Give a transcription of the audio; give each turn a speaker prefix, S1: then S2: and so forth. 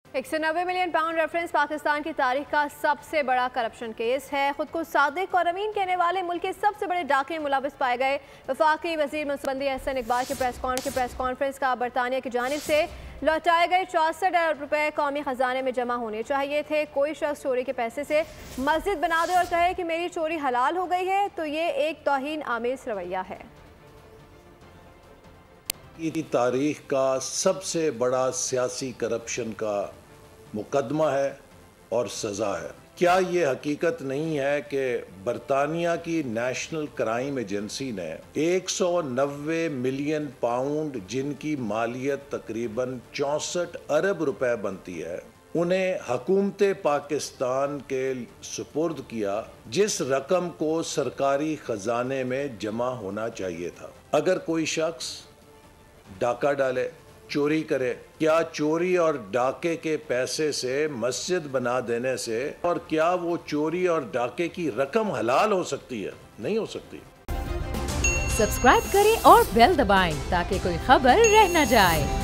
S1: 190 million pound reference Pakistan की तारीख का सबसे बड़ा करप्शन केस है। खुद को सादिक और अमीन कहने वाले मुल्क के सबसे बड़े डाके मुलविस पाए गए वफाकी वजीर मनसूबबंदी एहसन इकबाल के प्रेस कॉन्फ्रेंस का बरतानिया की जानिब से लौटाए गए 64 अरब रुपए कौमी खजाने में जमा होने चाहिए थे। कोई शख्स चोरी के पैसे से मस्जिद बना दे और कहे कि मेरी चोरी हलाल हो गई है तो ये एक तौहीन आमेज रवैया है।
S2: की तारीख का सबसे बड़ा सियासी करप्शन का मुकदमा है और सज़ा है। क्या ये हकीकत नहीं है कि बरतानिया की नेशनल क्राइम एजेंसी ने 190 मिलियन पाउंड जिनकी मालियत तकरीबन 64 अरब रुपए बनती है, उन्हें हुकूमत पाकिस्तान के सुपुर्द किया, जिस रकम को सरकारी खजाने में जमा होना चाहिए था। अगर कोई शख्स डाका डाले, चोरी करे, क्या चोरी और डाके के पैसे से मस्जिद बना देने से और क्या वो चोरी और डाके की रकम हलाल हो सकती है? नहीं हो सकती।
S3: सब्सक्राइब करें और बेल दबाएं ताकि कोई खबर रह न जाए।